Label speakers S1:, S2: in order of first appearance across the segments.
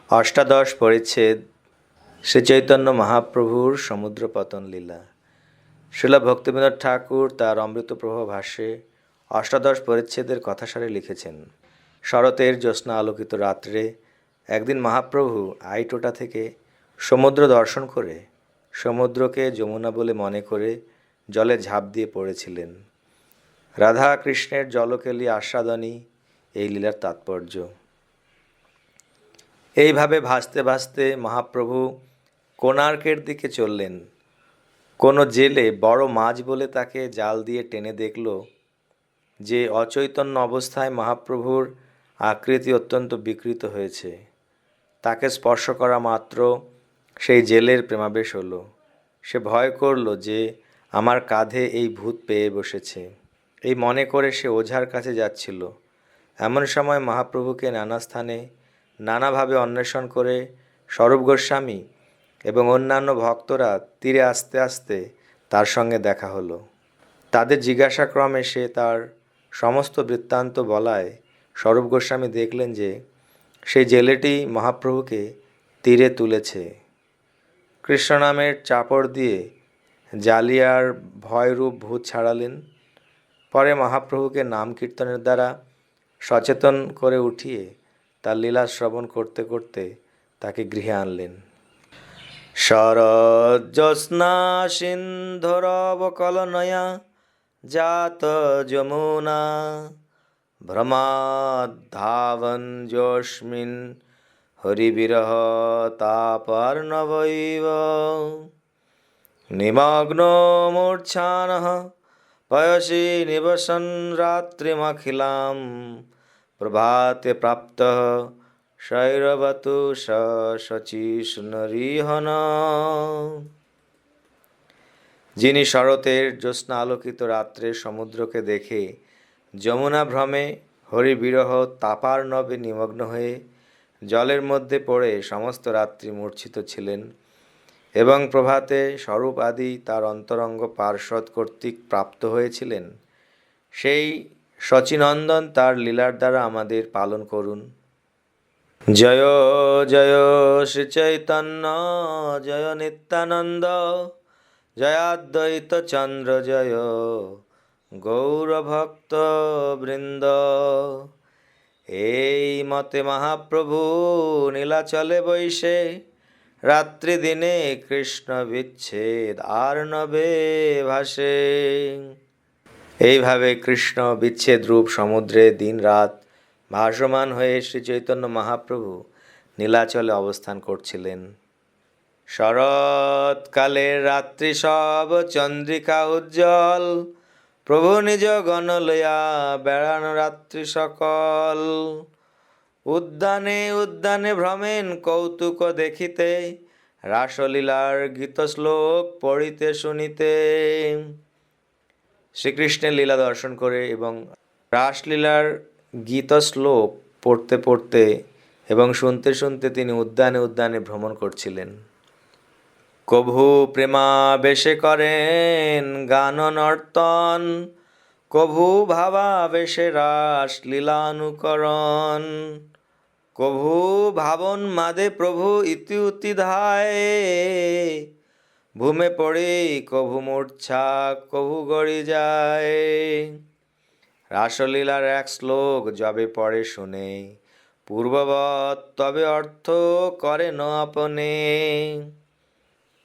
S1: অষ্টাদশ পরিচ্ছেদ শ্রী চৈতন্য মহাপ্রভুর সমুদ্র পতন লীলা। শ্রীলা ভক্তিবিনোদ ঠাকুর তার অমৃতপ্রভা ভাষ্যে অষ্টাদশ পরিচ্ছেদের কথাসারে লিখেছেন, শরতের জ্যোৎস্না আলোকিত রাত্রে একদিন মহাপ্রভু আইটোটা থেকে সমুদ্র দর্শন করে সমুদ্রকে যমুনা বলে মনে করে জলে ঝাঁপ দিয়ে পড়েছিলেন। রাধা কৃষ্ণের জলকেলি আস্বাদনই এই লীলার তাৎপর্য। এইভাবে ভাসতে ভাসতে মহাপ্রভু কোণার্কের দিকে চললেন। কোনো জেলে বড় মাছ বলে তাকে জাল দিয়ে টেনে দেখল যে অচৈতন্য অবস্থায় মহাপ্রভুর আকৃতি অত্যন্ত বিকৃত হয়েছে। তাকে স্পর্শ করা মাত্র সেই জেলের প্রেমাবেশ হলো। সে ভয় করল যে আমার কাঁধে এই ভূত পেয়ে বসেছে। এই মনে করে সে ওঝার কাছে যাচ্ছিল। এমন সময় মহাপ্রভুকে নানা স্থানে নানাভাবে অন্বেষণ করে স্বরূপ গোস্বামী এবং অন্যান্য ভক্তরা তীরে আস্তে আস্তে তার সঙ্গে দেখা হলো। তাদের জিজ্ঞাসাক্রমে সে তার সমস্ত বৃত্তান্ত বলায় স্বরূপ গোস্বামী দেখলেন যে সেই জেলেটি মহাপ্রভুকে তীরে তুলেছে। কৃষ্ণ নামের চাপড় দিয়ে জালিয়ার ভয়রূপ ভূত ছাড়ালেন। পরে মহাপ্রভুকে নাম কীর্তনের দ্বারা সচেতন করে উঠিয়ে তার লীলা শ্রবণ করতে করতে তাকে গৃহে আনলেন। শরৎ জ্যোৎস্না সিন্ধুরবকলনয়া জাত যমুনা ভ্রমাদ্ধাবঞ্জস্মিন হরিবিরহ তাপার্ণবৈব নিমগ্নো মূর্ছানঃ পয়সী নিবসন রাত্রিমখিলাম প্রভাতে প্রাপ্তঃ শৈরবতু শচীষ্ণরিহন। যিনি শরতের জ্যোৎস্না আলোকিত রাত্রে সমুদ্রকে দেখে যমুনা ভ্রমে হরিবিরহ তাপার্ণবে নিমগ্ন হয়ে জলের মধ্যে পড়ে সমস্ত রাত্রি মূর্ছিত ছিলেন এবং প্রভাতে স্বরূপ আদি তার অন্তরঙ্গ পার্ষদ কর্তৃক প্রাপ্ত হয়েছিলেন, সেই শচীনন্দন তার লীলার দ্বারা আমাদের পালন করুন। জয় জয় শ্রী চৈতন্য জয় নিত্যানন্দ জয়াদ্বৈত চন্দ্র জয় গৌরভক্ত বৃন্দ। এই মতে মহাপ্রভু নীলাচলে বৈশে রাত্রি দিনে কৃষ্ণ বিচ্ছেদ আর নবে ভাসে। এইভাবে কৃষ্ণ বিচ্ছেদ রূপ সমুদ্রে দিন রাত ভাসমান হয়ে শ্রী চৈতন্য মহাপ্রভু নীলাচলে অবস্থান করছিলেন। শরৎকালের রাত্রি সব চন্দ্রিকা উজ্জ্বল, প্রভু নিজ গণ লইয়া বেড়ান রাত্রি সকল। উদ্যানে উদ্যানে ভ্রমেন কৌতুক দেখিতে, রাসলীলার গীত শ্লোক পড়িতে শুনিতে। শ্রীকৃষ্ণের লীলা দর্শন করে এবং রাসলীলার গীত শ্লোক পড়তে পড়তে এবং শুনতে শুনতে তিনি উদ্যানে উদ্যানে ভ্রমণ করছিলেন। কভু প্রেমাবেশে করেন গান নর্তন, কভু ভাবাবেশে রাস লীলানুকরণ। কভু ভাবন মাদে প্রভু ইতি উতি ধায়, ভূমে পড়ে কভু মূর্ছা কভু গড়ি যায়। রাসলীলার এক শ্লোক যবে পড়ে শুনে, পূর্ববৎ তবে অর্থ করে ন আপনে।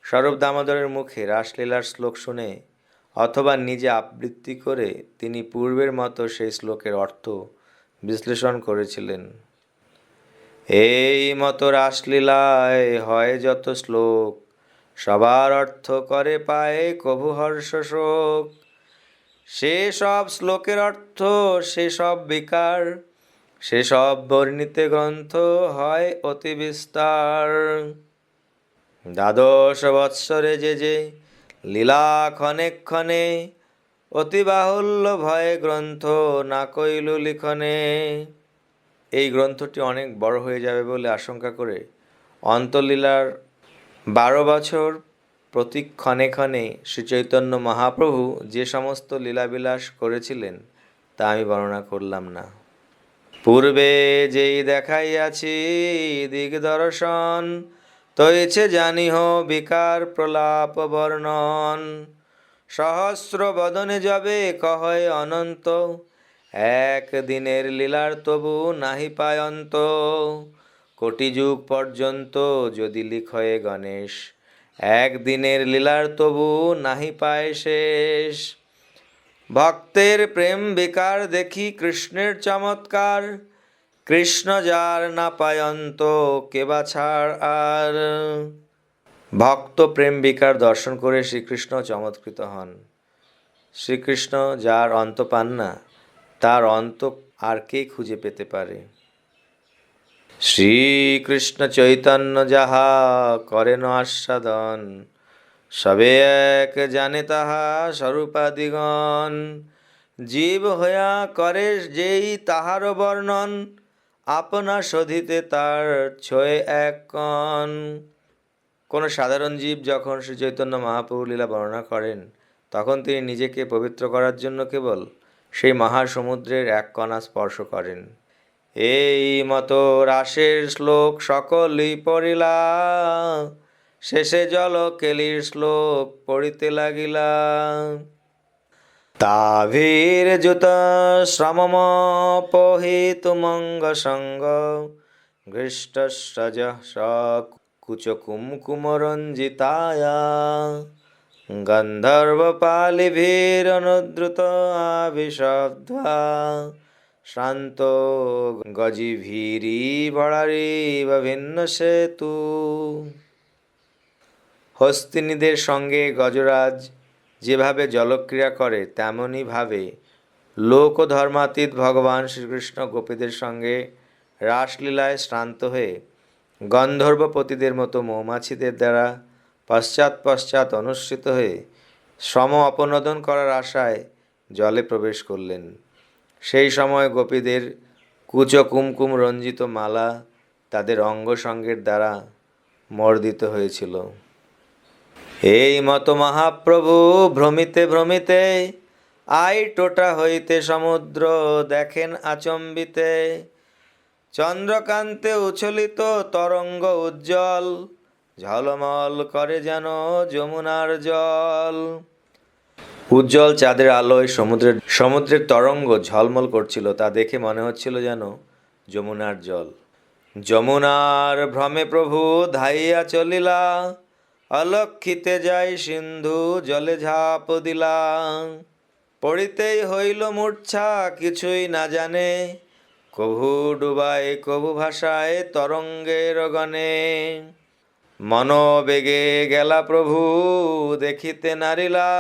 S1: স্বরূপ দামোদরের মুখে রাসলীলার শ্লোক শুনে অথবা নিজে আবৃত্তি করে তিনি পূর্বের মতো সেই শ্লোকের অর্থ বিশ্লেষণ করেছিলেন। এই মতো রাসলীলায় হয় যত শ্লোক, সবার অর্থ করে পায় কভু হর্ষ শোক। সে সব শ্লোকের অর্থ সে সব বিকার, সে সব বর্ণিতে গ্রন্থ হয় অতি বিস্তার। দ্বাদশ বৎসরে যে যে লীলা ক্ষণে ক্ষণে, অতি বাহুল্য ভয়ে গ্রন্থ না কইল লিখনে। এই গ্রন্থটি অনেক বড় হয়ে যাবে বলে আশঙ্কা করে অন্তলীলার 12 বছর প্রতি ক্ষণে ক্ষণে শ্রীচৈতন্য মহাপ্রভু যে সমস্ত লীলাবিলাস করেছিলেন তা আমি বর্ণনা করলাম না। পূর্বে যেই দেখাইয়াছি দিগদর্শন, তৈছে জানিহ বিকার প্রলাপ বর্ণন। সহস্র বদনে যবে কহয় অনন্ত, এক দিনের লীলার তবু নাহি পায়ন্ত। কোটি যুগ পর্যন্ত যদি লিখয়ে গণেশ, একদিনের লীলার তবু নাহি পায় শেষ। ভক্তের প্রেম বিকার দেখি কৃষ্ণের চমৎকার, কৃষ্ণ যার না পায়ন্ত কেবা ছাড় আর। ভক্ত প্রেম বিকার দর্শন করে শ্রীকৃষ্ণ চমৎকৃত হন। শ্রীকৃষ্ণ যার অন্ত পান না, তার অন্ত আর কে খুঁজে পেতে পারে। শ্রীকৃষ্ণ চৈতন্য যাহা করেন আস্বাদন, সবে এক জানে তাহা স্বরূপাদিগণ। জীব হইয়া করে যেই তাহার বর্ণন, আপনা শোধিতে তার ছয় এক কণ। কোনো সাধারণ জীব যখন শ্রী চৈতন্য মহাপ্রভু লীলা বর্ণনা করেন, তখন তিনি নিজেকে পবিত্র করার জন্য কেবল সেই মহাসমুদ্রের এক কণা স্পর্শ করেন। এই মতো রাসের শ্লোক সকলই পড়িলা, শেষে জল কেলির শ্লোক পড়িতে লাগিলা। তাভীর যুত শ্রমমপহিতুমঙ্গ সঙ্গ, ঘৃষ্টস্রজ কুচ কুমকুমরঞ্জিতায়া। গন্ধর্বপালিভিরনুদ্রুত আবিশব্ধ্বা, শ্রান্ত গজিভীরি বড়ারিব ভিন্ন সেতু। হস্তিনীদের সঙ্গে গজরাজ যেভাবে জলক্রিয়া করে, তেমনি ভাবে লোক ও ধর্মাতীত ভগবান শ্রীকৃষ্ণ গোপীদের সঙ্গে রাসলীলায় শ্রান্ত হয়ে গন্ধর্বপতিদের মতো মৌমাছিদের দ্বারা পশ্চাৎ পশ্চাৎ অনুসৃত হয়ে শ্রম অপনোদন করার আশায় জলে প্রবেশ করলেন। সেই সময় গোপীদের কুচ কুমকুম রঞ্জিত মালা তাদের অঙ্গ সঙ্গের দ্বারা মর্দিত হয়েছিল। এই মতো মহাপ্রভু ভ্রমিতে ভ্রমিতে আই টোটা হইতে সমুদ্র দেখেন আচম্বিতে। চন্দ্রকান্তে উচ্ছলিত তরঙ্গ উজ্জ্বল, ঝলমল করে যেন যমুনার জল। উজ্জ্বল চাঁদের আলোয় সমুদ্রের তরঙ্গ ঝলমল করছিল, তা দেখে মনে হচ্ছিল যেন যমুনার জল। যমুনার ভ্রমে প্রভু ধাইয়া চলিলা, অলক্ষিতে যাই সিন্ধু জলে ঝাঁপ দিলা। পড়িতেই হইল মূর্ছা কিছুই না জানে, কভু ডুবায় কভু ভাষায় তরঙ্গের গণে। মনোবেগে গেলা প্রভু দেখিতে নারিলা,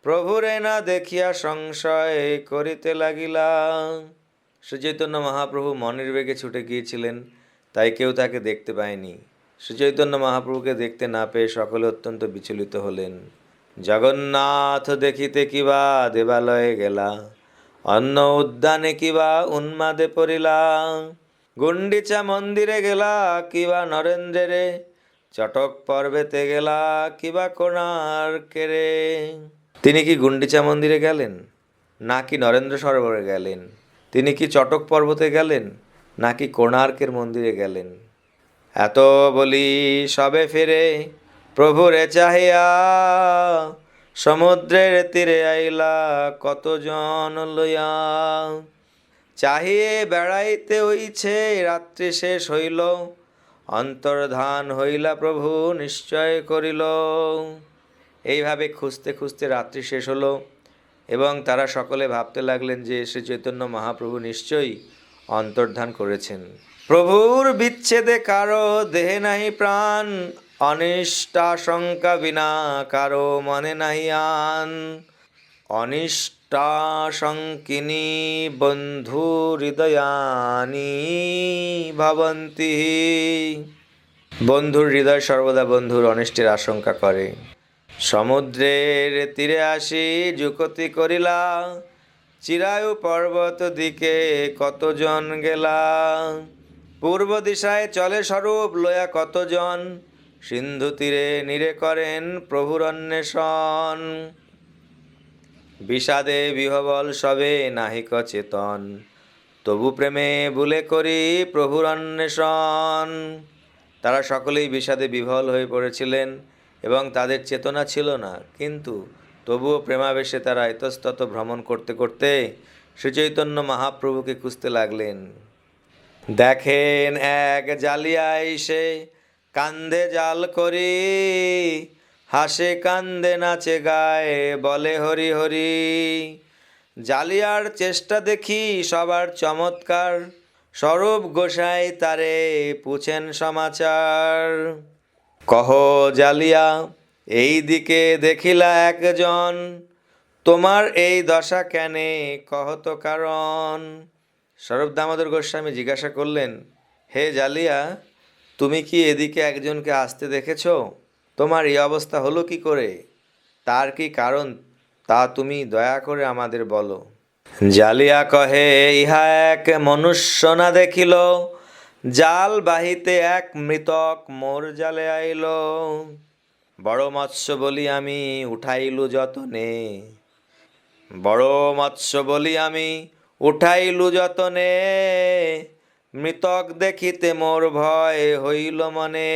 S1: প্রভুরে না দেখিয়া সংশয় করিতে লাগিলা। শ্রীচৈতন্য মহাপ্রভু মনের বেগে ছুটে গিয়েছিলেন, তাই কেউ তাকে দেখতে পায়নি। শ্রীচৈতন্য মহাপ্রভুকে দেখতে না পেয়ে সকলে অত্যন্ত বিচলিত হলেন। জগন্নাথ দেখিতে কিবা দেবালয়ে গেলা, অন্য উদ্যানে কিবা উন্মাদে পড়িলা। গুন্ডিচা মন্দিরে গেলা কিবা নরেন্দ্রে, চটক পর্বেতে গেলা কিবা কোণার্কেরে। তিনি কি গুন্ডিচা মন্দিরে গেলেন, নাকি নরেন্দ্র সরোবরে গেলেন? তিনি কি চটক পর্বতে গেলেন, নাকি কোণার্কের মন্দিরে গেলেন? এত বলি সবে ফিরে প্রভুরে চাহিয়া, সমুদ্রের তীরে আইলা কতজন লইয়া। চাহিয়ে বেড়াইতে হইছে রাত্রি শেষ হইল, অন্তর্ধান হইলা প্রভু নিশ্চয় করিল। এইভাবে খুঁজতে খুঁজতে রাত্রি শেষ হলো এবং তারা সকলে ভাবতে লাগলেন যে শ্রী চৈতন্য মহাপ্রভু নিশ্চয়ই অন্তর্ধান করেছেন। প্রভুর বিচ্ছেদে কারো দেহে নাহি প্রাণ, অনিষ্টাশঙ্কা বিনা কারো মনে নাহি আন। অনিষ্টাশঙ্কিনী বন্ধু হৃদয়ানি ভবন্তি। বন্ধুর হৃদয় সর্বদা বন্ধুর অনিষ্টের আশঙ্কা করে। সমুদ্রের তীরে আসি যুকতি করিলা, চিরায়ু পর্বত দিকে কতজন গেলা। পূর্ব দিশায় চলে স্বরূপ লয়া কতজন, সিন্ধু তীরে নীরে করেন প্রভুর অন্বেষণ। বিষাদে বিহবল সবে নাহিক চেতন, তবু প্রেমে ভুলে করি প্রভুর অন্বেষণ। তারা সকলেই বিষাদে বিহ্বল হয়ে পড়েছিলেন এবং তাদের চেতনা ছিল না, কিন্তু তবুও প্রেমাবেশে তারা ইতস্তত ভ্রমণ করতে করতে শ্রীচৈতন্য মহাপ্রভুকে খুঁজতে লাগলেন। দেখেন এক জালিয়া এসে কান্দে জাল করি, হাসে কান্দে নাচে গায়ে বলে হরি হরি। জালিয়ার চেষ্টা দেখি সবার চমৎকার, স্বরূপ গোসাই তারে পুছেন সমাচার। কহ জালিয়া এই দিকে দেখিলা একজন, তোমার এই দশা কেনে কহত কারণ। স্বরূপ দামোদর গোস্বামী জিজ্ঞাসা করলেন, হে জালিয়া, তুমি কি এদিকে একজনকে আসতে দেখেছ? তোমার এই অবস্থা হলো কি করে? তার কি কারণ তা তুমি দয়া করে আমাদের বলো। জালিয়া কহে, ইহা এক মনুষ্য না দেখিল, জাল বাহিতে এক মৃতক মোর জালে আইল। বড় মৎস্য বলি আমি উঠাইলু যতনে, বড় মৎস্য বলি আমি উঠাইলু যতনে, মৃতক দেখিতে মোর ভয় হইল মনে,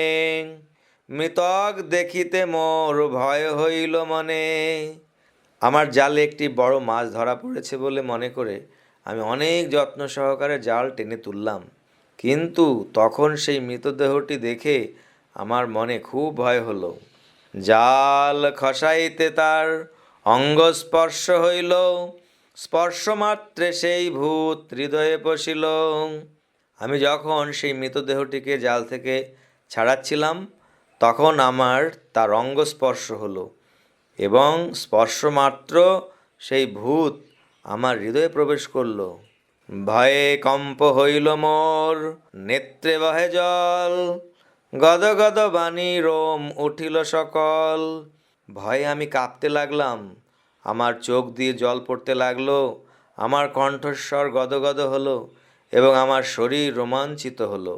S1: মৃতক দেখিতে মোর ভয় হইল মনে। আমার জালে একটি বড় মাছ ধরা পড়েছে বলে মনে করে আমি অনেক যত্ন সহকারে জাল টেনে তুললাম, কিন্তু তখন সেই মৃতদেহটি দেখে আমার মনে খুব ভয় হলো। জাল খসাইতে তার অঙ্গ স্পর্শ হইল, স্পর্শ মাত্রে সেই ভূত হৃদয়ে পশিল। আমি যখন সেই মৃতদেহটিকে জাল থেকে ছাড়াচ্ছিলাম, তখন আমার তার অঙ্গ স্পর্শ হলো এবং স্পর্শ মাত্র সেই ভূত আমার হৃদয়ে প্রবেশ করল। ভয়ে কম্প হইল মোর, নেত্রে বহে জল, গদ গদ বাণী রোম উঠিল সকল। ভয়ে আমি কাঁপতে লাগলাম, আমার চোখ দিয়ে জল পড়তে লাগলো, আমার কণ্ঠস্বর গদগদ হলো এবং আমার শরীর রোমাঞ্চিত হলো।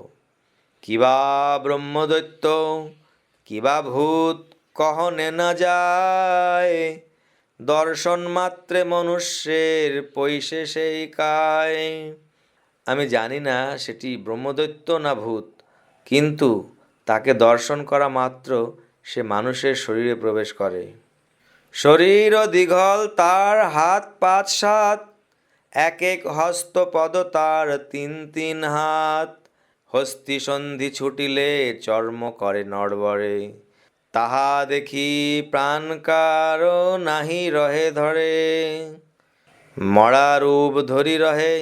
S1: কিবা ব্রহ্মদৈত্য, কিবা ভূত কহনে না যায়, দর্শন মাত্রে মনুষ্যের পৈশে সেই কায়। আমি জানি না সেটি ব্রহ্মদৈত্য না ভূত, কিন্তু তাকে দর্শন করা মাত্র সে মানুষের শরীরে প্রবেশ করে। শরীর দীঘল তার হাত ৫-৭, এক এক হস্ত পদ তার ৩-৩ হাত, হস্তি সন্ধি ছুটিলে চর্ম করে নড়বড়ে, তাহা দেখি প্রাণ কারো নাহি রহে ধরে। মরা রূপ ধরি রহে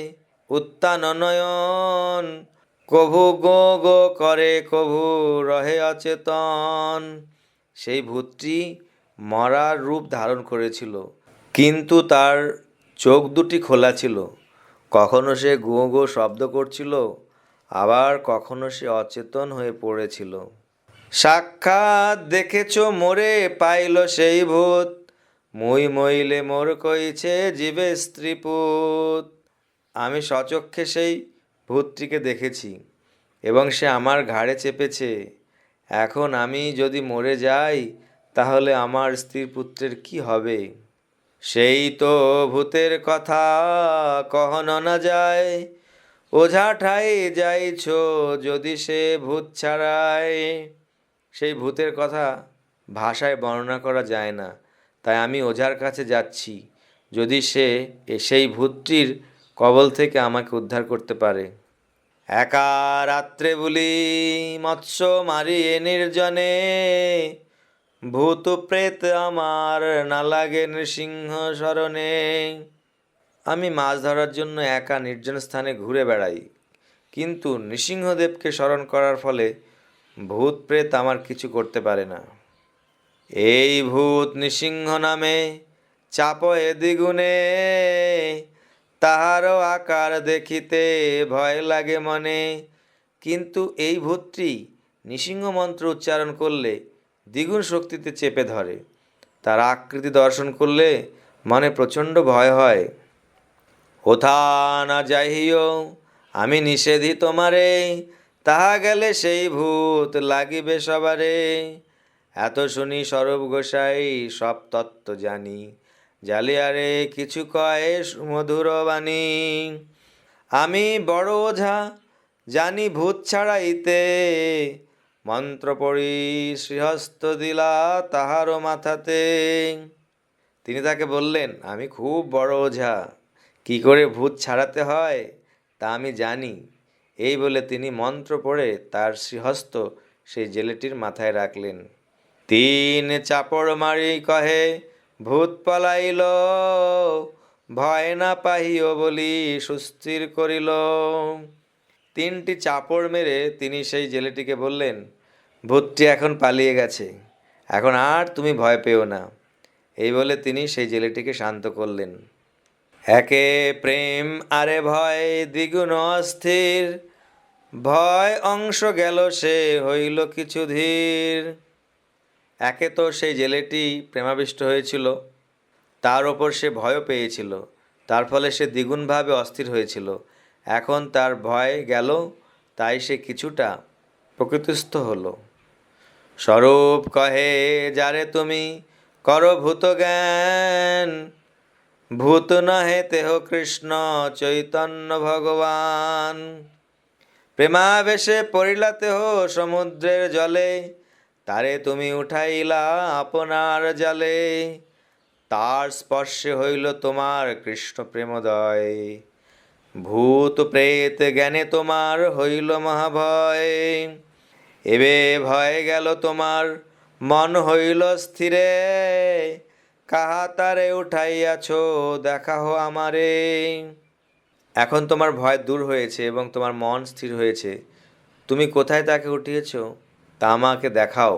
S1: উত্তান নয়ন, কভু গো গো করে কভু রহে অচেতন। সেই ভূতটি মরার রূপ ধারণ করেছিল, কিন্তু তার চোখ দুটি খোলা ছিল। কখনো সে গো গো শব্দ করছিল, আবার কখনো সে অচেতন হয়ে পড়েছিল। সাক্ষাৎ দেখেছ মোরে পাইল সেই ভূত, মুই মইলে মোর কইছে জীবে স্ত্রীপুত। আমি স্বচক্ষে সেই ভূতটিকে দেখেছি এবং সে আমার ঘাড়ে চেপেছে। এখন আমি যদি মরে যাই, তাহলে আমার স্ত্রীর পুত্রের কি হবে? সেই তো ভূতের কথা কহনো না যায়, ওঝা ঠাই যাইছ যদি সে ভূত ছাড়ায়। সেই ভূতের কথা ভাষায় বর্ণনা করা যায় না, তাই আমি ওঝার কাছে যাচ্ছি, যদি সে সেই ভূতটির কবল থেকে আমাকে উদ্ধার করতে পারে। একা রাত্রে বলি মৎস্য মারিয়ে নির্জনে, ভূত প্রেত আমার না লাগে নৃসিংহ শরণে। আমি মাছ ধরার জন্য একা নির্জন স্থানে ঘুরে বেড়াই, কিন্তু নৃসিংহদেবকে স্মরণ করার ফলে ভূত প্রেত আমার কিছু করতে পারে না। এই ভূত নৃসিংহ নামে চাপ এ দ্বিগুণে, তাহারও আকার দেখিতে ভয় লাগে মনে। কিন্তু এই ভূতটি নৃসিংহ মন্ত্র উচ্চারণ করলে দ্বিগুণ শক্তিতে চেপে ধরে, তার আকৃতি দর্শন করলে মনে প্রচণ্ড ভয় হয়। ওথা না যাইও আমি নিষেধি তোমারে, তাহা গেলে সেই ভূত লাগিবে সবারে। এত শুনি স্বরূপ গোসাই সব তত্ত্ব জানি, জালিয়ারে কিছু কয়ে মধুর বাণী। আমি বড় ওঝা, জানি ভূত ছাড়াইতে, মন্ত্র পড়ি শ্রীহস্ত দিলা তাহারও মাথাতে। তিনি তাকে বললেন, আমি খুব বড় ওঝা, কি করে ভূত ছাড়াতে হয় তা আমি জানি। এই বলে তিনি মন্ত্র পড়ে তার শ্রীহস্ত সেই জেলেটির মাথায় রাখলেন। তিন চাপড় মারি কহে, ভূত পলাইল, ভয় না পাহিও বলি সুস্থির করিল। তিনটি চাপড় মেরে তিনি সেই জেলেটিকে বললেন, ভূতটি এখন পালিয়ে গেছে, এখন আর তুমি ভয় পেও না। এই বলে তিনি সেই জেলেটিকে শান্ত করলেন। একে প্রেম আরে ভয় দ্বিগুণ অস্থির, ভয় অংশ গেল সে হইল কিছু ধীর। একে তো সেই জেলেটি প্রেমাবিষ্ট হয়েছিল, তার ওপর সে ভয়ও পেয়েছিল, তার ফলে সে দ্বিগুণভাবে অস্থির হয়েছিল। এখন তার ভয় গেল, তাই সে কিছুটা প্রকৃতিস্থ হলো। স্বরূপ কহে, যারে তুমি কর ভূত জ্ঞান, ভূত নহে তেহ কৃষ্ণ চৈতন্য ভগবান। প্রেমাবেশে পড়িলা তেহ সমুদ্রের জলে, তারে তুমি উঠাইলা আপনার জালে। তার স্পর্শে হইল তোমার কৃষ্ণ প্রেমোদয়, ভূত প্রেত জ্ঞানে তোমার হইল মহাভয়। এবে ভয় গেল তোমার, মন হইল স্থিরে, কাহা তারে উঠাইয়াছ দেখাহ আমারে। এখন তোমার ভয় দূর হয়েছে এবং তোমার মন স্থির হয়েছে, তুমি কোথায় তাকে উঠিয়েছ তা আমাকে দেখাও।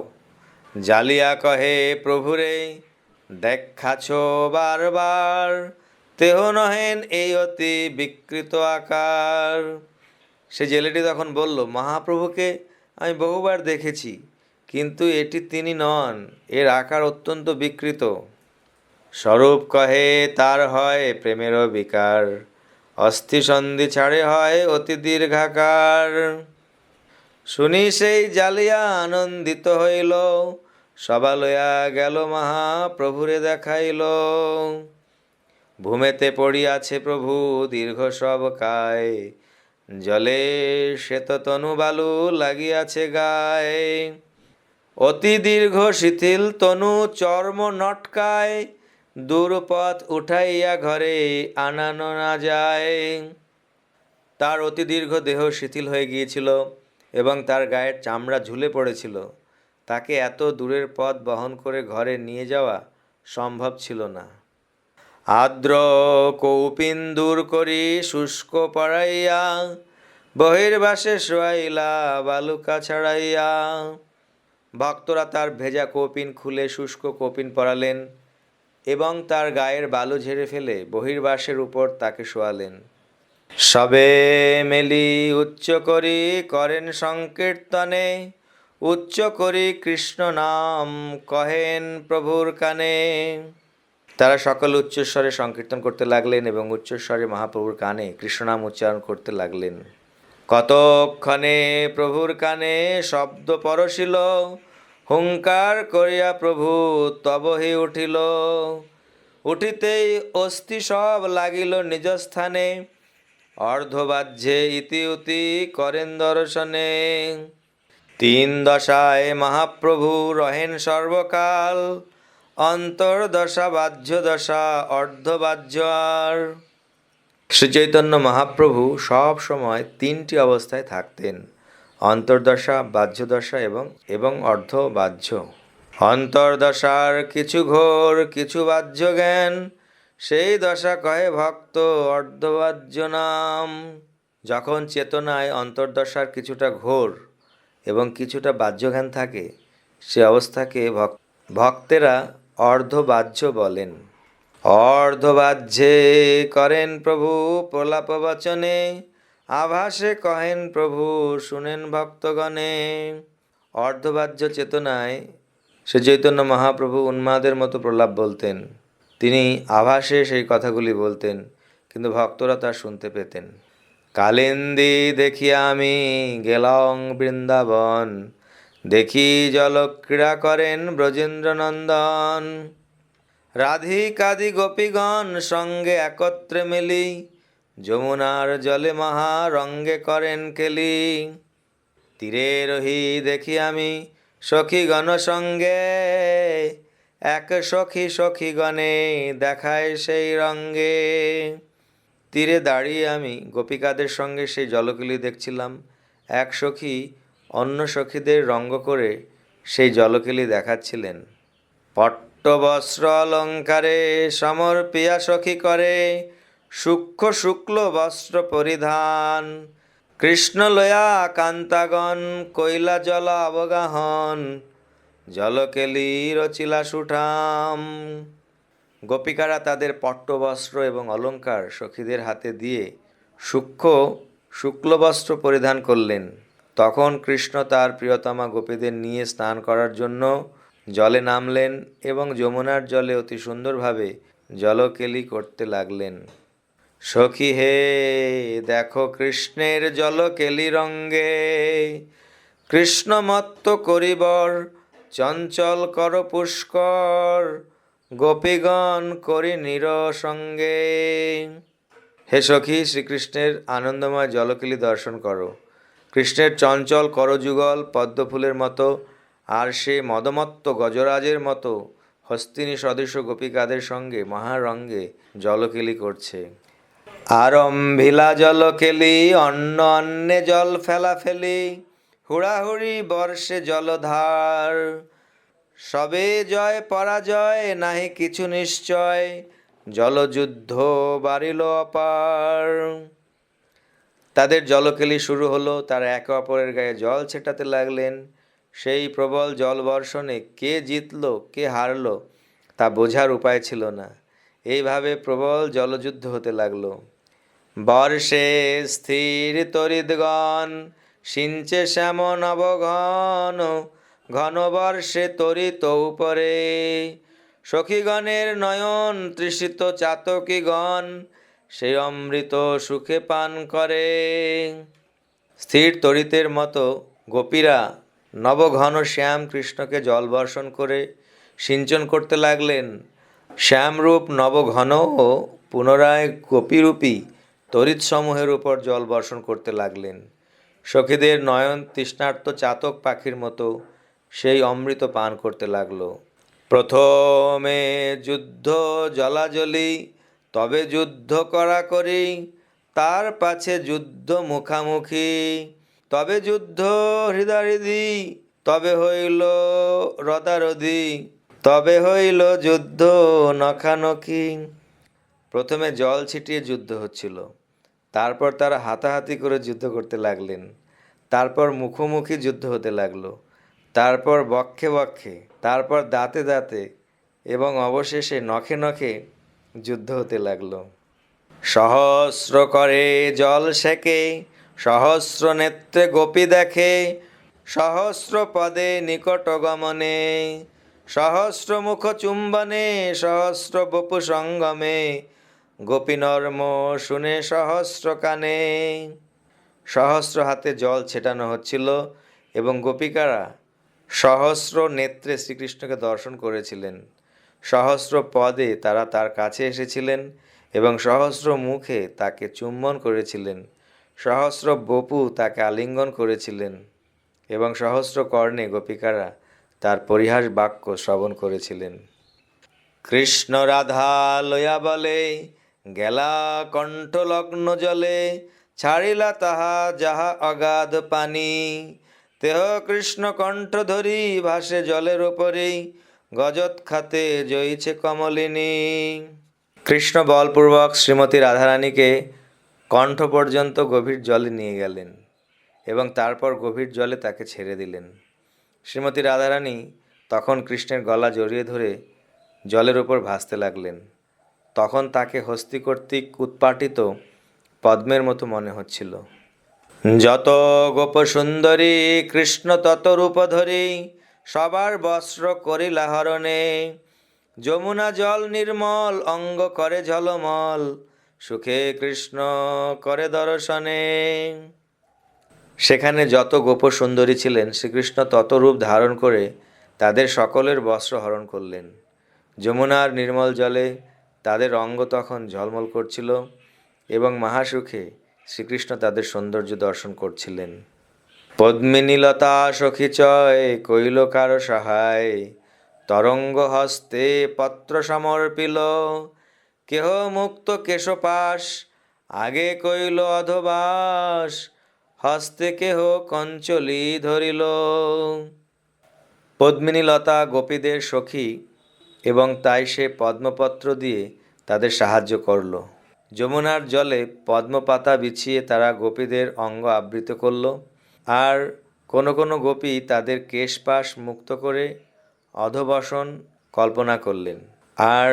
S1: জালিয়া কহে, প্রভুরে দেখাছ বারবার, তেহ নহেন এই অতি বিকৃত আকার। সে জেলেটি তখন বলল, মহাপ্রভুকে আমি বহুবার দেখেছি, কিন্তু এটি তিনি নন, এর আকার অত্যন্ত বিকৃত। স্বরূপ কহে, তার হয় প্রেমেরও বিকার, অস্থি সন্ধি ছাড়ে হয় অতি দীর্ঘাকার। শুনি সেই জালিয়া আনন্দিত হইল, সবা লইয়া গেল মহাপ্রভুরে দেখাইল। ভূমেতে পড়িয়াছে প্রভু দীর্ঘ সব কায়, জলে শ্বেত তনু বালু লাগিয়াছে গায়ে। অতি দীর্ঘ শিথিল তনু চর্ম নটকায়, দূরপথ উঠাইয়া ঘরে আনানো না যায়। তার অতি দীর্ঘ দেহ শিথিল হয়ে গিয়েছিল এবং তার গায়ের চামড়া ঝুলে পড়েছিল। তাকে এত দূরের পথ বহন করে ঘরে নিয়ে যাওয়া সম্ভব ছিল না। আর্দ্র কৌপিন দূর করি শুষ্ক পড়াইয়া, বহির্বাসে শোয়াইলা বালুকা ছাড়াইয়া। ভক্তরা তার ভেজা কৌপিন খুলে শুষ্ক কৌপিন পরালেন এবং তার গায়ের বালু ঝেড়ে ফেলে বহির্বাসের উপর তাকে শোয়ালেন। সবে মেলি উচ্চ করি করেন সংকীর্তনে, উচ্চ করি কৃষ্ণ নাম কহেন প্রভুর কানে। তারা সকল উচ্চস্বরে সংকীর্তন করতে লাগলেন এবং উচ্চস্বরে মহাপ্রভুর কানে কৃষ্ণনাম উচ্চারণ করতে লাগলেন। কতক্ষণে প্রভুর কানে শব্দ পরশিল, হুঙ্কার করিয়া প্রভু তবহি উঠিল। উঠিতেই অস্থি সব লাগিল নিজ স্থানে, অর্ধবাহ্যে ইতিউতি করেন দর্শনে। তিন দশায় মহাপ্রভু রহেন সর্বকাল, অন্তর্দশা বাহ্য দশা অর্ধবাহ্য আর। শ্রীচৈতন্য মহাপ্রভু সব সময় তিনটি অবস্থায় থাকতেন, অন্তর্দশা, বাহ্যদশা এবং অর্ধবাহ্য। অন্তর্দশার কিছু ঘোর কিছু বাহ্য জ্ঞান, সেই দশা কহে ভক্ত অর্ধবাহ্য নাম। যখন চেতনায় অন্তর্দশার কিছুটা ঘোর এবং কিছুটা বাহ্য জ্ঞান থাকে, সে অবস্থাকে ভক্তেরা অর্ধবাহ্য বলেন। অর্ধবাহ্যে করেন প্রভু প্রলাপ বচনে, আভাসে কহেন প্রভু শুনেন ভক্তগণে। অর্ধবাহ্য চেতনায় শ্রী চৈতন্য মহাপ্রভু উন্মাদের মতো প্রলাপ বলতেন। তিনি আভাসে সেই কথাগুলি বলতেন, কিন্তু ভক্তরা তা শুনতে পেতেন। কালিন্দী দেখিয়া আমি গেলং বৃন্দাবন, দেখি জলক্রীড়া করেন ব্রজেন্দ্র নন্দন। রাধিকাদি গোপীগণ সঙ্গে একত্রে মিলি, যমুনার জলে মহা রঙ্গে করেন কেলি। তীরে রহি দেখি আমি সখীগণ সঙ্গে, এক সখী সখীগণে দেখায় সেই রঙ্গে। তীরে দাঁড়িয়ে আমি গোপিকাদের সঙ্গে সেই জলকেলি দেখছিলাম। এক সখী অন্য সখীদের রঙ্গ করে সেই জলকেলি দেখাচ্ছিলেন। পট্টবস্ত্র অলঙ্কারে সমর্পিয়া সখী করে, সূক্ষ্ম শুক্ল বস্ত্র পরিধান। কৃষ্ণ লয়া কান্তাগণ কৈলা জল অবগাহন, জলকেলি রচিলা সুঠাম। গোপিকারা তাদের পট্টবস্ত্র এবং অলঙ্কার সখীদের হাতে দিয়ে সূক্ষ্ম শুক্লবস্ত্র পরিধান করলেন। তখন কৃষ্ণ তার প্রিয়তমা গোপীদের নিয়ে স্নান করার জন্য জলে নামলেন এবং যমুনার জলে অতি সুন্দরভাবে জলকেলি করতে লাগলেন। সখী হে দেখো কৃষ্ণের জলকেলি রঙ্গে, কৃষ্ণ মত্ত করিবর চঞ্চল কর পুষ্কর, গোপীগণ করি নিরসঙ্গে। হে সখী, শ্রীকৃষ্ণের আনন্দময় জলকেলি দর্শন করো। কৃষ্ণের চঞ্চল করযুগল পদ্মফুলের মতো আর সে মদমত্ত গজরাজের মতো হস্তিনী সদৃশ গোপিকাদের সঙ্গে মহারঙ্গে জলকেলি করছে। আরম্ভিলা জলকেলি অন্য অন্যে জল ফেলা ফেলি, হুড়াহুড়ি বর্ষে জলধার। সবে জয় পরাজয় নাহি কিছু নিশ্চয়, জলযুদ্ধ বাড়িল অপার। তাদের জলকেলি শুরু হলো। তারা একে অপরের গায়ে জল ছেটাতে লাগলেন। সেই প্রবল জল বর্ষণে কে জিতল কে হারল তা বোঝার উপায় ছিল না। এইভাবে প্রবল জলযুদ্ধ হতে লাগলো। বর্ষে স্থির তরিদগণ সিঞ্চে শ্যাম নবঘন, ঘন বর্ষে তরিত উপরে। সখীগণের নয়ন তৃষিত চাতকীগণ, সেই অমৃত সুখে পান করে। স্থির তরিতের মতো গোপীরা নবঘন শ্যাম কৃষ্ণকে জল বর্ষণ করে সিঞ্চন করতে লাগলেন। শ্যামরূপ নবঘন ও পুনরায় গোপীরূপী তরিতসমূহের উপর জল বর্ষণ করতে লাগলেন। সখীদের নয়ন তৃষ্ণার্ত চাতক পাখির মতো সেই অমৃত পান করতে লাগলো। প্রথমে যুদ্ধ জলাজলি, তবে যুদ্ধ করাকরি, তার পাছে যুদ্ধ মুখামুখি, তবে যুদ্ধ হৃদাহৃদি, তবে হইল রদারদি, তবে হইল যুদ্ধ নখানখি। প্রথমে জল ছিটিয়ে যুদ্ধ হচ্ছিল, তারপর তারা হাতাহাতি করে যুদ্ধ করতে লাগলেন, তারপর মুখোমুখি যুদ্ধ হতে লাগলো, তারপর বক্ষে বক্ষে, তারপর দাঁতে দাঁতে এবং অবশেষে নখে নখে যুদ্ধ হতে লাগলো। সহস্র করে জল সেকে, সহস্র নেত্রে গোপী দেখে, সহস্র পদে নিকট গমনে, সহস্র মুখ চুম্বনে, সহস্র বপু সঙ্গমে, গোপী নর্ম শুনে সহস্র কানে। সহস্র হাতে জল ছেটানো হচ্ছিল এবং গোপিকারা সহস্র নেত্রে শ্রীকৃষ্ণকে দর্শন করেছিলেন। সহস্র পদে তারা তার কাছে এসেছিলেন এবং সহস্র মুখে তাকে চুম্বন করেছিলেন। সহস্র বপু তাকে আলিঙ্গন করেছিলেন এবং সহস্র কর্ণে গোপিকারা তার পরিহাস বাক্য শ্রবণ করেছিলেন। কৃষ্ণ রাধা লয়া বলে, গেলা কণ্ঠলগ্ন জলে, ছাড়িলা তাহা যাহা অগাধ পানি, তেহ কৃষ্ণ কণ্ঠ ধরি ভাসে জলের ওপরেই, গজত খাতে জয়ীছে কমলিনী। কৃষ্ণ বলপূর্বক শ্রীমতী রাধারানীকে কণ্ঠ পর্যন্ত গভীর জলে নিয়ে গেলেন এবং তারপর গভীর জলে তাকে ছেড়ে দিলেন। শ্রীমতী রাধারানী তখন কৃষ্ণের গলা জড়িয়ে ধরে জলের ওপর ভাসতে লাগলেন। তখন তাকে হস্তি কর্তৃক উৎপাটিত পদ্মের মতো মনে হচ্ছিল। যত গোপ সুন্দরী কৃষ্ণ তত রূপ ধরি, সবার বস্ত্র করিলা হরণে, যমুনা জল নির্মল অঙ্গ করে ঝলমল, সুখে কৃষ্ণ করে দর্শনে। সেখানে যত গোপ সুন্দরী ছিলেন শ্রীকৃষ্ণ তত রূপ ধারণ করে তাদের সকলের বস্ত্র হরণ করলেন। যমুনার নির্মল জলে তাদের অঙ্গ তখন ঝলমল করছিল এবং মহাসুখে শ্রীকৃষ্ণ তাদের সৌন্দর্য দর্শন করছিলেন। পদ্মিনীলতা সখীচয় কইল কারো সহায়, তরঙ্গ হস্তে পত্র সমর্পিল, কেহ মুক্ত কেশপাশ আগে কইল অধবাস, হস্তে কেহ কঞ্চলি ধরিল। পদ্মিনীলতা গোপীদের সখী এবং তাই সে পদ্মপত্র দিয়ে তাদের সাহায্য করল। যমুনার জলে পদ্মপাতা বিছিয়ে তারা গোপীদের অঙ্গ আবৃত করল, আর কোনো কোনো গোপী তাদের কেশপাশ মুক্ত করে অধবসন কল্পনা করলেন, আর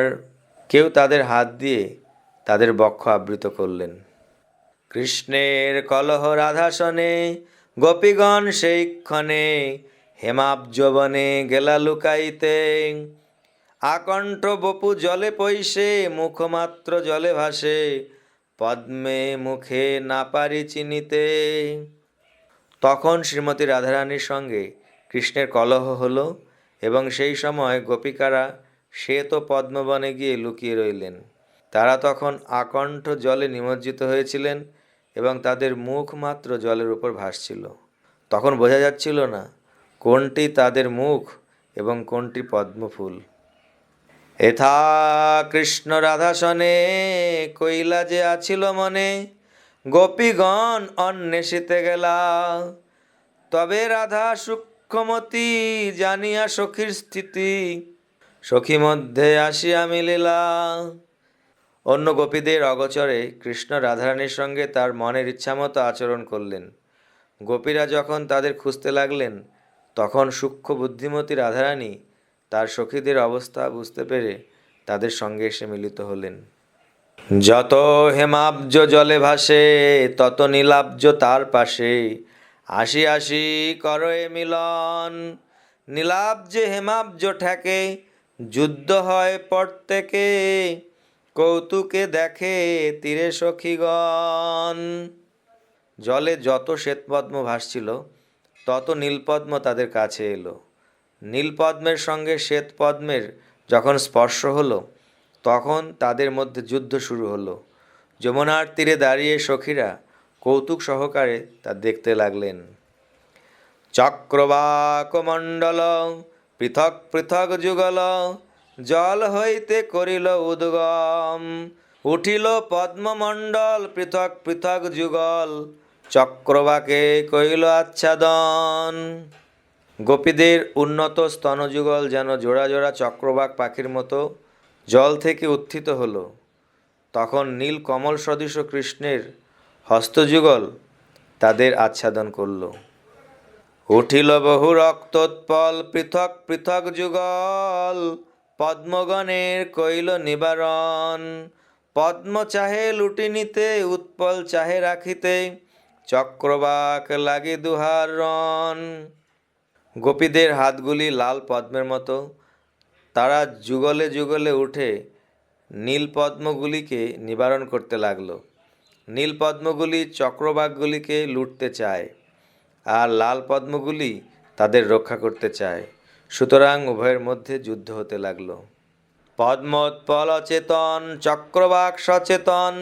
S1: কেউ তাদের হাত দিয়ে তাদের বক্ষ আবৃত করলেন। কৃষ্ণের কলহ রাধাসনে গোপীগণ সেই ক্ষণে, হেমাব্জবনে গেলা লুকাইতে, আকণ্ঠ বপু জলে পৈশে মুখমাত্র জলে ভাসে, পদ্মে মুখে না পারি চিনিতে। তখন শ্রীমতী রাধারানীর সঙ্গে কৃষ্ণের কলহ হলো, এবং সেই সময় গোপিকারা শ্বেত পদ্মবনে গিয়ে লুকিয়ে রইলেন। তারা তখন আকণ্ঠ জলে নিমজ্জিত হয়েছিলেন এবং তাদের মুখ মাত্র জলের উপর ভাসছিল। তখন বোঝা যাচ্ছিল না কোনটি তাদের মুখ এবং কোনটি পদ্মফুল। এথা কৃষ্ণ রাধাসনে কইলা যে আছিল মনে, গোপীগণ অন্বেষিতে গেলা, তবে রাধা সূক্ষ্মমতি জানিয়া সখীর স্থিতি, সখী মধ্যে আসিয়া মিলিলা। অন্য গোপীদের অগোচরে কৃষ্ণ রাধারানীর সঙ্গে তার মনের ইচ্ছামতো আচরণ করলেন। গোপীরা যখন তাদের খুঁজতে লাগলেন, তখন সূক্ষ্ম বুদ্ধিমতী রাধারানী তার সখীদের অবস্থা বুঝতে পেরে তাদের সঙ্গে এসে মিলিত হলেন। যত হেমাব্জ জলে ভাসে তত নীলাব্জ তার পাশে, আসি আসি করয়ে মিলন, নীলাব্জে হেমাব্জ ঠেকে, যুদ্ধ হয় প্রত্যেকে, কৌতুকে দেখে তীরে সখীগণ। জলে যত শ্বেতপদ্ম ভাসছিল তত নীলপদ্ম তাদের কাছে এলো। নীলপদ্মের সঙ্গে শ্বেতপদ্মের যখন স্পর্শ হলো, তখন তাদের মধ্যে যুদ্ধ শুরু হলো। যমুনার তীরে দাঁড়িয়ে সখীরা কৌতুক সহকারে তা দেখতে লাগলেন। চক্রবাকমণ্ডল পৃথক পৃথক যুগল, জল হইতে করিল উদ্গম, উঠিল পদ্মমণ্ডল পৃথক পৃথক যুগল, চক্রবাকে কইল আচ্ছাদন। গোপীদের উন্নত স্তনযুগল যেন জোড়া জোড়া চক্রবাক পাখির মতো জল থেকে উত্থিত হলো। তখন নীল কমল সদৃশ কৃষ্ণের হস্তযুগল তাদের আচ্ছাদন করল। উঠিল বহু রক্তোৎপল পৃথক পৃথক যুগল, পদ্মগণের কইল নিবারণ, পদ্ম চাহে লুটি নিতে উৎপল চাহে রাখিতে, চক্রবাক লাগি দুহার রণ। গোপীদের হাতগুলি লাল পদ্মের মতো, তারা যুগলে যুগলে উঠে নীলপদ্মগুলিকে নিবারণ করতে লাগল। নীলপদ্মগুলি চক্রবাকগুলিকে লুটতে চায়, আর লাল পদ্মগুলি তাদের রক্ষা করতে চায়। সুতরাং উভয়ের মধ্যে যুদ্ধ হতে লাগল। পদ্মোৎপল অচেতন চক্রবাক সচেতন,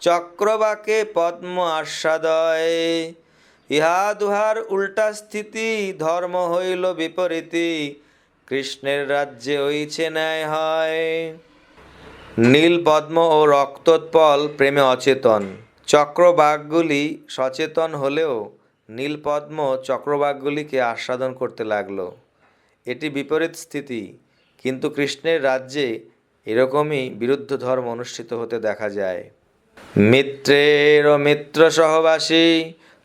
S1: চক্রবাকে পদ্ম আস্বাদয়, ইহা দুহার উল্টা স্থিতি, ধর্ম হইল বিপরীতি, কৃষ্ণের রাজ্যে হইছে ন্যায় হয়। নীল পদ্ম ও রক্তোৎপল প্রেমে অচেতন, চক্রবাকগুলি সচেতন হলেও নীলপদ্ম চক্রবাকগুলিকে আস্বাদন করতে লাগল। এটি বিপরীত স্থিতি, কিন্তু কৃষ্ণের রাজ্যে এরকমই বিরুদ্ধ ধর্ম অনুষ্ঠিত হতে দেখা যায়। মিত্রের ও মিত্র সহবাসী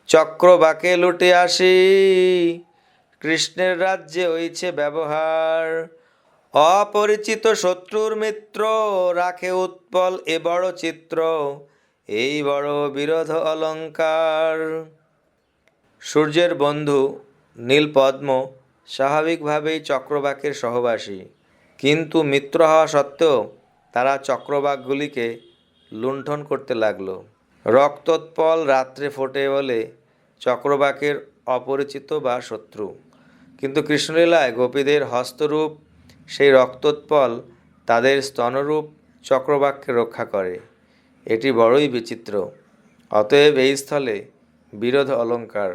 S1: চক্রবাকে লুটে আসি, কৃষ্ণের রাজ্যে হইছে ব্যবহার, অপরিচিত শত্রুর মিত্র রাখে উৎপল এ বড় চিত্র, এই বড় বিরোধ অলঙ্কার। সূর্যের বন্ধু নীলপদ্ম স্বাভাবিকভাবেই চক্রবাকের সহবাসী, কিন্তু মিত্র হওয়া সত্ত্বেও তারা চক্রবাকগুলিকে লুণ্ঠন করতে লাগলো। রক্তোৎপল রাত্রে ফোটে বলে চক্রবাকের অপরিচিত বা শত্রু, কিন্তু কৃষ্ণলীলায় গোপীদের হস্তরূপ সেই রক্তোৎপল তাদের স্তনরূপ চক্রবাককে রক্ষা করে। এটি বড়ই বিচিত্র। অতএব এই স্থলে বিরোধ অলঙ্কার।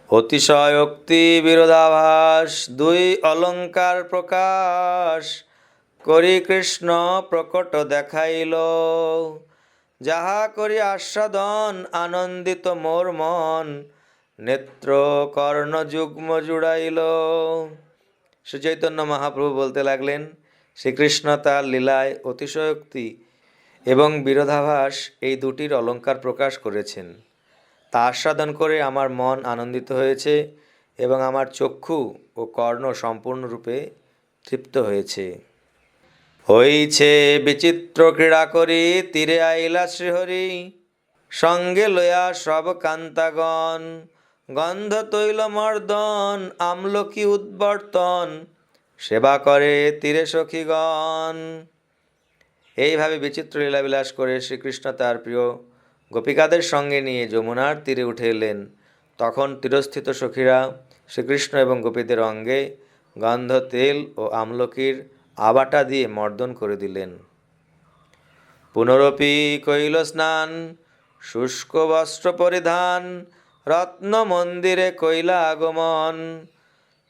S1: অতিশয়োক্তি বিরোধাভাস দুই অলঙ্কার প্রকাশ, করি কৃষ্ণ প্রকট দেখাইল, যাহা করি আস্বাদন আনন্দিত মোর মন, নেত্র কর্ণ যুগ্ম জুড়াইল। শ্রী চৈতন্য মহাপ্রভু বলতে লাগলেন, শ্রীকৃষ্ণ তার লীলায় অতিশয়োক্তি এবং বিরোধাভাস এই দুটির অলঙ্কার প্রকাশ করেছেন। তা আস্বাদন করে আমার মন আনন্দিত হয়েছে এবং আমার চক্ষু ও কর্ণ সম্পূর্ণরূপে তৃপ্ত হয়েছে। হইছে বিচিত্র ক্রীড়া করি তীরে আইলা শ্রীহরি, সঙ্গে লয়া সব কান্তাগণ, গন্ধ তৈল মর্দন আমলকি উদ্বর্তন, সেবা করে তীরে সখীগণ। এইভাবে বিচিত্র লীলাবিলাস করে শ্রীকৃষ্ণ তার প্রিয় গোপিকাদের সঙ্গে নিয়ে যমুনার তীরে উঠে এলেন। তখন তীরস্থিত সখীরা শ্রীকৃষ্ণ এবং গোপীদের অঙ্গে গন্ধ, তেল ও আমলকির আবাটা দিয়ে মর্দন করে দিলেন। পুনরপি কইল স্নান, শুষ্ক বস্ত্র পরিধান, রত্ন মন্দিরে কইলা আগমন,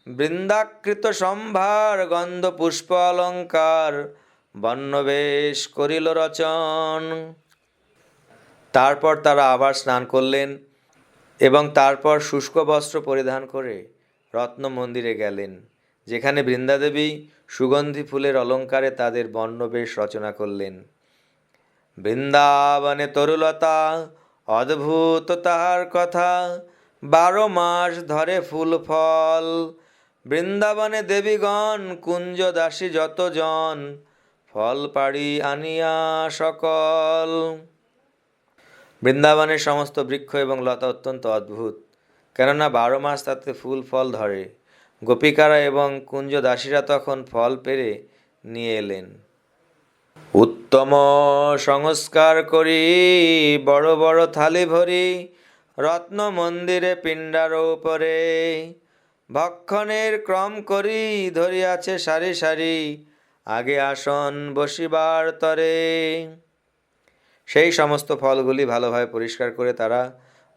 S1: বৃন্দাকৃত সম্ভার গন্ধ পুষ্প অলঙ্কার, বর্ণবেশ করিল রচন। তারপর তারা আবার স্নান করলেন এবং তারপর শুষ্ক বস্ত্র পরিধান করে রত্ন মন্দিরে গেলেন, যেখানে বৃন্দাদেবী সুগন্ধি ফুলের অলঙ্কারে তাদের বর্ণবেশ রচনা করলেন। বৃন্দাবনে তরুলতা অদ্ভুত তাহার কথা, 12 মাস ধরে ফুল ফল, বৃন্দাবনে দেবীগণ কুঞ্জ দাসী যতজন, ফল পাড়ি আনিয়া সকল। বৃন্দাবনের সমস্ত বৃক্ষ এবং লতা অত্যন্ত অদ্ভুত, কেননা 12 মাস তাতে ফুল ফল ধরে। গোপিকারা এবং কুঞ্জ দাসীরা তখন ফল পেড়ে নিয়ে এলেন। উত্তম সংস্কার করি বড় বড় থালি ভরি, রত্ন মন্দিরে পিণ্ডার উপরে, ভক্ষণের ক্রম করি ধরিয়াছে সারি সারি, আগে আসন বসিবার তরে। সেই সমস্ত ফলগুলি ভালোভাবে পরিষ্কার করে তারা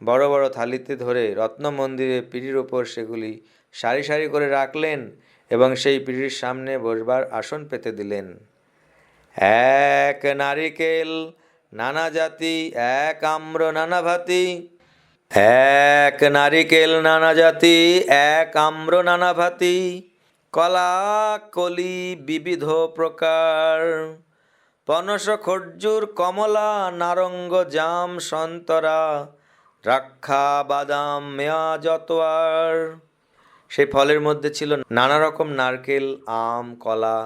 S1: বড় বড় থালিতে ধরে রত্ন মন্দিরে পিঁড়ির ওপর সেগুলি সারি সারি করে রাখলেন এবং সেই পিঁড়ির সামনে বসবার আসন পেতে দিলেন। এক নারিকেল নানা জাতি, এক আম্র নানা ভাতি, এক নারিকেল নানা জাতি, এক আম্র নানা ভাতি, কলা কলি বিবিধ প্রকার, পনস খর্জুর কমলা নারঙ্গ জাম সন্তরা, দ্রাক্ষা বাদাম মেয়া যতোয়ার। সেই ফলের মধ্যে ছিল নানা রকম নারকেল, আম, কলা,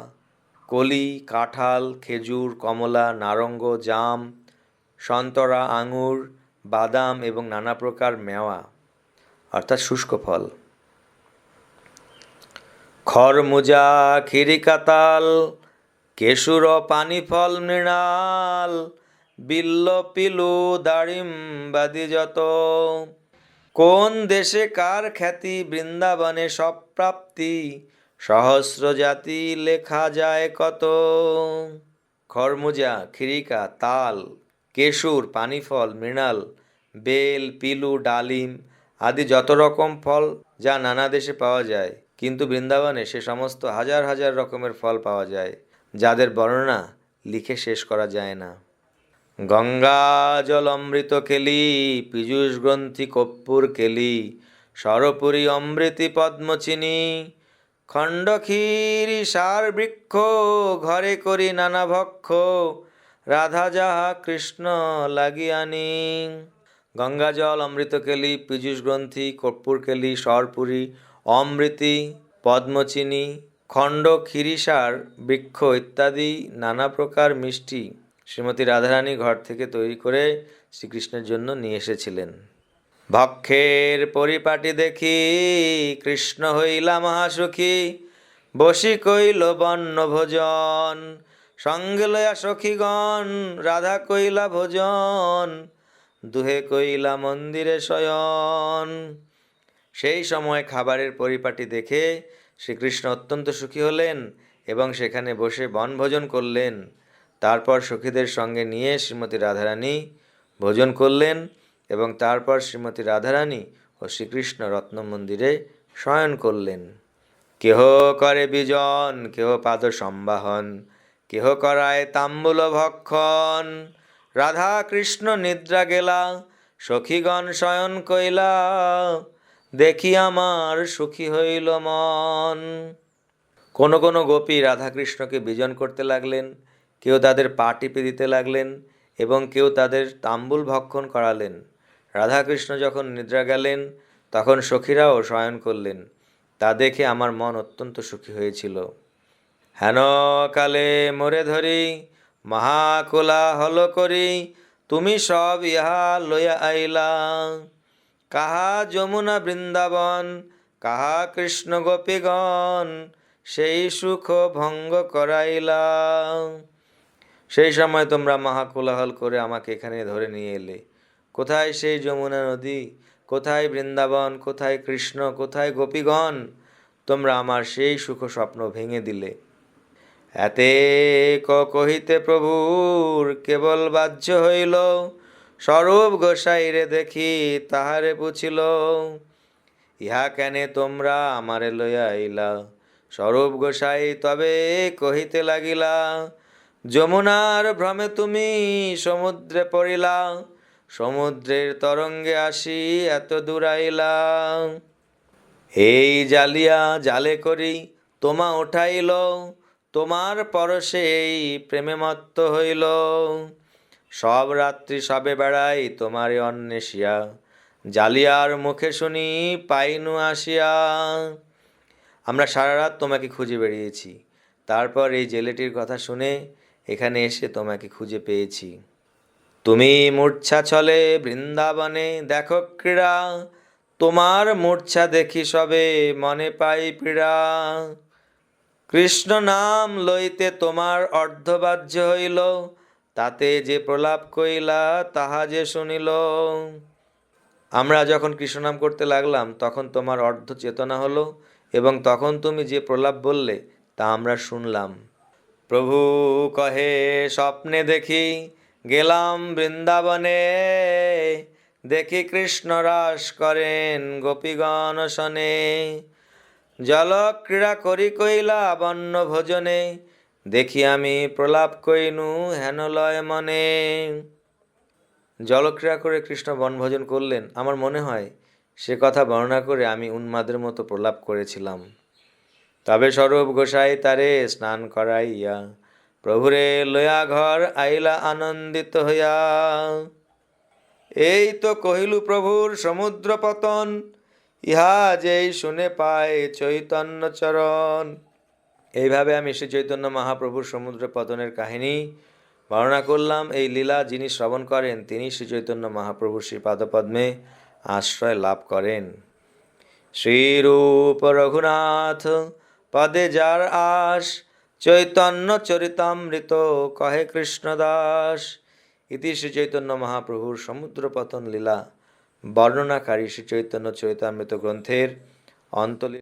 S1: কলি, কাঁঠাল, খেজুর, কমলা, নারঙ্গ, জাম, সন্তরা, আঙুর, বাদাম এবং নানা প্রকার মেওয়া অর্থাৎ শুষ্ক ফল। খরমুজা, খিরিকাতাল, কেশুর, পানি ফল, মৃণাল, বিল্ল, পিলু, দাড়িম বাদি যত, কোন দেশে কার খ্যাতি, বৃন্দাবনে সব প্রাপ্তি, সহস্র জাতি লেখা যায় কত। খরমুজা, খিরিকা, তাল, কেশুর, পানিফল, মৃণাল, বেল, পিলু, ডালিম আদি যত রকম ফল যা নানা দেশে পাওয়া যায়, কিন্তু বৃন্দাবনে সে সমস্ত হাজার হাজার রকমের ফল পাওয়া যায়, যাদের বর্ণনা লিখে শেষ করা যায় না। গঙ্গা জল অমৃত কেলি, পীযূষ গ্রন্থি কর্পূর কেলি, সরপুরী অমৃতি পদ্মচিনি, খণ্ডক্ষীরি সার বৃক্ষ, ঘরে করি নানা ভক্ষ, রাধা যাহা কৃষ্ণ লাগিয়ানি। গঙ্গা জল, অমৃতকেলি, পীযূষ গ্রন্থি, কর্পূর কেলি, সরপুরী, অমৃতি, পদ্মচিনি, খণ্ড ক্ষীরিসার বৃক্ষ ইত্যাদি নানা প্রকার মিষ্টি শ্রীমতী রাধারানী ঘর থেকে তৈরি করে শ্রীকৃষ্ণের জন্য নিয়ে এসেছিলেন। ভক্ষের পরিপাটি দেখি কৃষ্ণ হইলা মহাসুখী, বসি কইল বন্য ভোজন, সঙ্গে লয়া সখীগণ রাধা কইলা ভোজন, দুহে কইলা মন্দিরে শয়ন। সেই সময় খাবারের পরিপাটি দেখে শ্রীকৃষ্ণ অত্যন্ত সুখী হলেন এবং সেখানে বসে বনভোজন করলেন। তারপর সখীদের সঙ্গে নিয়ে শ্রীমতী রাধারানী ভোজন করলেন এবং তারপর শ্রীমতী রাধারানী ও শ্রীকৃষ্ণ রত্ন মন্দিরে শয়ন করলেন। কেহ করে বিজন, কেহ পাদ সম্বাহন, কেহ করায় তাম্বুল ভক্ষণ। রাধা কৃষ্ণ নিদ্রা গেলা, সখীগণ শয়ন কইলা, দেখি আমার সুখী হইল মন। কোনো কোনো গোপী রাধাকৃষ্ণকে বিজন করতে লাগলেন, কেউ তাদের পা টিপে দিতে লাগলেন এবং কেউ তাদের তাম্বুল ভক্ষণ করালেন। রাধাকৃষ্ণ যখন নিদ্রা গেলেন তখন সখীরাও শয়ন করলেন। তা দেখে আমার মন অত্যন্ত সুখী হয়েছিল। হেন কালে মোরে ধরি, মহাকোলাহল করি, তুমি সব ইহা লইয়া আইলা। কাহা যমুনা বৃন্দাবন, কাহা কৃষ্ণ গোপীগণ, সেই সুখ ভঙ্গ করাইলা। সেই সময় তোমরা মহাকোলাহল করে আমাকে এখানে ধরে নিয়ে এলে। কোথায় সেই যমুনা নদী, কোথায় বৃন্দাবন, কোথায় কৃষ্ণ, কোথায় গোপীগণ? তোমরা আমার সেই সুখ স্বপ্ন ভেঙে দিলে। এতে কহিতে প্রভুর কেবল বাহ্য হইল, স্বরূপ গোসাইরে দেখি তাহারে পুছিল, ইহা কেনে তোমরা আমারে লইয়া আইলা? স্বরূপ গোসাই তবে কহিতে লাগিলা, যমুনার ভ্রমে তুমি সমুদ্রে পড়িলা, সমুদ্রের তরঙ্গে আসি এত দূর আইলা। এই জালিয়া জালে করি তোমা উঠাইল, তোমার পরশে এই প্রেমে মত্ত হইল। সব রাত্রি সবে বেড়াই তোমারে অন্বেষিয়া, জালিয়ার মুখে শুনি পাইনু আসিয়া। আমরা সারা রাত তোমাকে খুঁজে বেরিয়েছি, তারপর এই জেলেটির কথা শুনে এখানে এসে তোমাকে খুঁজে পেয়েছি। তুমি মূর্ছা ছলে বৃন্দাবনে দেখো ক্রীড়া, তোমার মূর্ছা দেখি সবে মনে পাই পীড়া। কৃষ্ণ নাম লইতে তোমার অর্ধবাহ্য হইল, তাতে যে প্রলাপ কইলা তাহা যে শুনিল। আমরা যখন কৃষ্ণ নাম করতে লাগলাম তখন তোমার অর্ধ চেতনা হলো এবং তখন তুমি যে প্রলাপ বললে তা আমরা শুনলাম। প্রভু কহে স্বপ্নে দেখি গেলাম বৃন্দাবনে, দেখি কৃষ্ণ রাস করেন গোপীগণ শনে। জল ক্রীড়া করি কইলা বন্য ভোজনে, দেখি আমি প্রলাপ কইনু হেন লয় মনে। জলক্রীড়া করে কৃষ্ণ বনভোজন করলেন, আমার মনে হয় সে কথা বর্ণনা করে আমি উন্মাদের মতো প্রলাপ করেছিলাম। তবে স্বরূপ গোসাই তারে স্নান করাইয়া, প্রভুরে লয়া ঘর আইলা আনন্দিত হইয়া। এই তো কহিলু প্রভুর সমুদ্র পতন, ইহা যেই শুনে পায় চৈতন্য চরণ। এইভাবে আমি শ্রী চৈতন্য মহাপ্রভুর সমুদ্র পতনের কাহিনী বর্ণনা করলাম। এই লীলা যিনি শ্রবণ করেন তিনি শ্রী চৈতন্য মহাপ্রভুর শ্রীপাদপদ্মে আশ্রয় লাভ করেন। শ্রীরূপ রঘুনাথ পদে যার আস, চৈতন্য চরিতামৃত কহে কৃষ্ণদাস। ইতি শ্রী চৈতন্য মহাপ্রভুর সমুদ্র পতন লীলা বর্ণনাকারী শ্রী চৈতন্য চরিতামৃত গ্রন্থের অন্তলি